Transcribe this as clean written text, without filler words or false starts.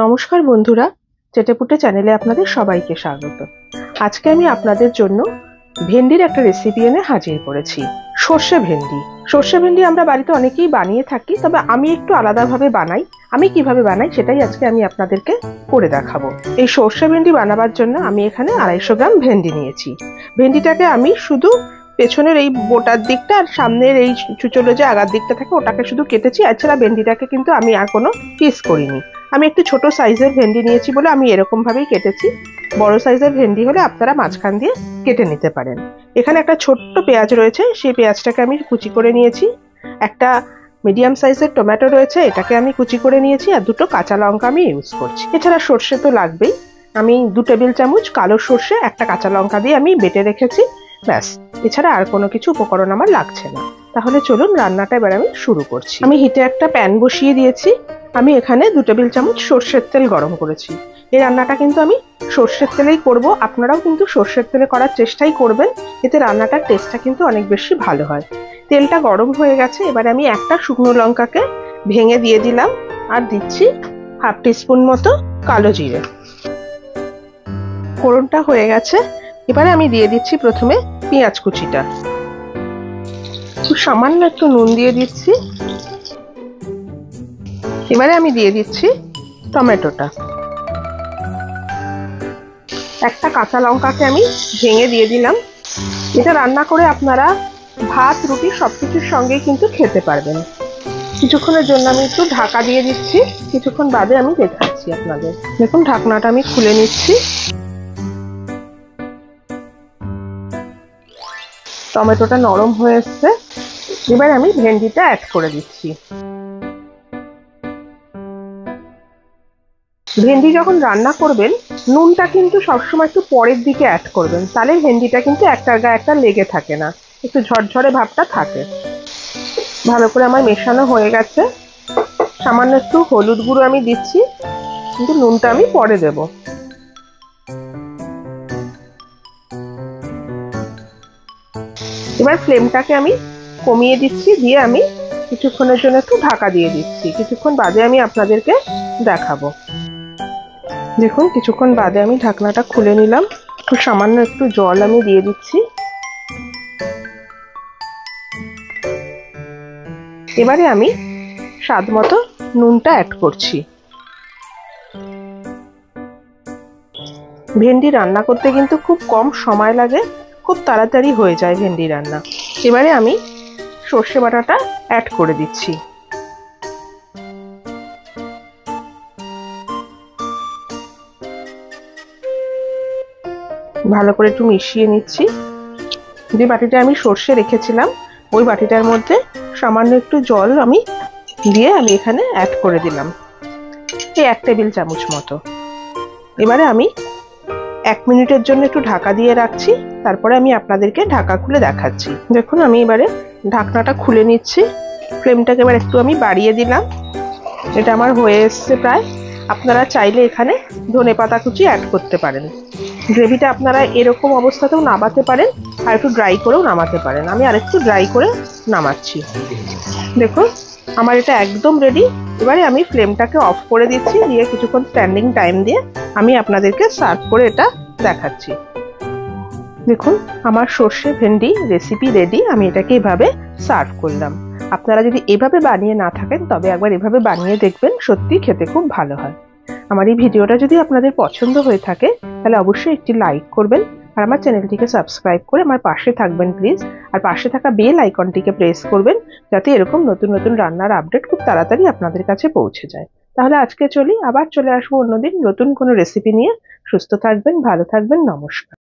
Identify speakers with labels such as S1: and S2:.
S1: নমস্কার বন্ধুরা, চেটেপুটে চ্যানেলে আপনাদের সবাইকে স্বাগত। আজকে আমি আপনাদের জন্য ভেন্ডির একটা রেসিপি এনে হাজির করেছি। সর্ষে ভেন্ডি। সর্ষে ভেন্ডি আমরা বাড়িতে অনেকেই বানিয়ে থাকি, তবে আমি একটু আলাদাভাবে বানাই। আমি কিভাবে বানাই সেটাই আজকে আমি আপনাদেরকে করে দেখাবো। এই সর্ষে ভেন্ডি বানাবার জন্য আমি এখানে 250 গ্রাম ভেন্ডি নিয়েছি। ভেন্ডিটাকে আমি শুধু পেছনের এই বোটার দিকটা আর সামনের এই চুচলো যে আগার দিকটা থাকে ওটাকে শুধু কেটেছি। এছাড়া ভেন্ডিটাকে কিন্তু আমি আর কোনো পিস করিনি। আমি একটু ছোট সাইজের ভেন্ডি নিয়েছি বলে আমি এরকম ভাবেই কেটেছি। বড় সাইজের ভেন্ডি হলে আপনারা মাঝখান দিয়ে কেটে নিতে পারেন। এখানে একটা ছোট্ট পেঁয়াজ রয়েছে, সেই পেঁয়াজটাকে আমি কুচি করে নিয়েছি। একটা মিডিয়াম সাইজের টমেটো রয়েছে, এটাকে আমি কুচি করে নিয়েছি। আর দুটো কাঁচা লঙ্কা আমি ইউজ করছি। এছাড়া সর্ষে তো লাগবেই। আমি 2 টেবিল চামচ কালো সর্ষে, একটা কাঁচা লঙ্কা দিয়ে আমি বেটে রেখেছি। ব্যাস, এছাড়া আর কোনো কিছু উপকরণ আমার লাগছে না। তাহলে চলুন রান্নাটা এবার আমি শুরু করছি। আমি হিটে একটা প্যান বসিয়ে দিয়েছি। আমি এখানে 2 টেবিল চামচ সর্ষের তেল গরম করেছি। এই রান্নাটা কিন্তু আমি সর্ষের তেলেই করব। আপনারাও কিন্তু সর্ষের তেলে করার চেষ্টাই করবেন, এতে রান্নাটার টেস্টটা কিন্তু অনেক বেশি ভালো হয়। তেলটা গরম হয়ে গেছে, এবারে আমি একটা শুকনো লঙ্কাকে ভেঙে দিয়ে দিলাম আর দিচ্ছি 1/2 টিস্পুন মতো কালো জিরে। ফোড়নটা হয়ে গেছে, এবারে আমি দিয়ে দিচ্ছি প্রথমে পেঁয়াজ কুচিটা। খুব সামান্য একটু নুন দিয়ে দিচ্ছি। এবারে আমি দিয়ে দিচ্ছি টমেটোটা। একটা কাঁচা লঙ্কাকে আমি ভেঙে দিয়ে দিলাম। এটা রান্না করে আপনারা ভাত রুটি সবকিছুর সঙ্গে কিন্তু খেতে পারবেন। কিছুক্ষণের জন্য আমি একটু ঢাকা দিয়ে দিচ্ছি, কিছুক্ষণ বাদে আমি দেখাচ্ছি আপনাদের। দেখুন ঢাকনাটা আমি খুলে নিচ্ছি। টমেটোটা নরম হয়ে এসছে, এবার আমি ভেন্ডিটা অ্যাড করে দিচ্ছি। ভেন্ডি যখন রান্না করবেন নুনটা কিন্তু সবসময় একটু পরের দিকে অ্যাড করবেন, তাহলে ভেন্ডিটা কিন্তু একটার গায়ে একটা লেগে থাকে না, একটু ঝরঝরে ভাবটা থাকে। ভালো করে আমার মেশানো হয়ে গেছে। সামান্য একটু হলুদ গুঁড়ো আমি দিচ্ছি, কিন্তু নুনটা আমি পরে দেব। এবার ফ্লেমটাকে আমি কমিয়ে দিচ্ছি, দিয়ে আমি কিছুক্ষণের জন্য একটু ঢাকা দিয়ে দিচ্ছি। কিছুক্ষণ বাদে আমি আপনাদেরকে দেখাবো। দেখুন কিছুক্ষণ বাদে আমি ঢাকনাটা খুলে নিলাম। খুব সামান্য একটু জল আমি দিয়ে দিচ্ছি। এবারে আমি স্বাদ মতো নুনটা অ্যাড করছি। ভেন্ডি রান্না করতে কিন্তু খুব কম সময় লাগে, খুব তাড়াতাড়ি হয়ে যায় ভেন্ডি রান্না। এবারে আমি সর্ষে বাটাটা অ্যাড করে দিচ্ছি। ভালো করে একটু মিশিয়ে নিচ্ছি। যে বাটিটা আমি সর্ষে রেখেছিলাম ওই বাটিটার মধ্যে সামান্য একটু জল আমি দিয়ে আমি এখানে অ্যাড করে দিলাম, এই 1 টেবিল চামচ মতো। এবারে আমি 1 মিনিটের জন্য একটু ঢাকা দিয়ে রাখছি, তারপরে আমি আপনাদেরকে ঢাকা খুলে দেখাচ্ছি। দেখুন আমি এবারে ঢাকনাটা খুলে নিচ্ছি। ফ্লেমটাকে এবার একটু আমি বাড়িয়ে দিলাম। এটা আমার হয়ে এসছে প্রায়। আপনারা চাইলে এখানে ধনেপাতা কুচি অ্যাড করতে পারেন। গ্রেভিটা আপনারা এরকম অবস্থাতেও নামাতে পারেন, আর একটু ড্রাই করেও নামাতে পারেন। আমি আরেকটু ড্রাই করে নামাচ্ছি। দেখুন আমার এটা একদম রেডি। এবারে আমি ফ্লেমটাকে অফ করে দিচ্ছি, দিয়ে কিছুক্ষণ স্ট্যান্ডিং টাইম দিয়ে আমি আপনাদেরকে সার্ভ করে এটা দেখাচ্ছি। দেখুন আমার সর্ষে ভেন্ডি রেসিপি রেডি। আমি এটাকে এভাবে সার্ভ করলাম। আপনারা যদি এভাবে বানিয়ে না থাকেন তবে একবার এভাবে বানিয়ে দেখবেন, সত্যি খেতে খুব ভালো হয়। আমার এই ভিডিওটা যদি আপনাদের পছন্দ হয়ে থাকে তাহলে অবশ্যই একটি লাইক করবেন, আর আমার চ্যানেলটিকে সাবস্ক্রাইব করে আমার পাশে থাকবেন প্লিজ। আর পাশে থাকা বেল আইকনটিকে প্রেস করবেন, যাতে এরকম নতুন নতুন রান্নার আপডেট খুব তাড়াতাড়ি আপনাদের কাছে পৌঁছে যায়। তাহলে আজকে চলি, আবার চলে আসবো অন্যদিন নতুন কোনো রেসিপি নিয়ে। সুস্থ থাকবেন, ভালো থাকবেন, নমস্কার।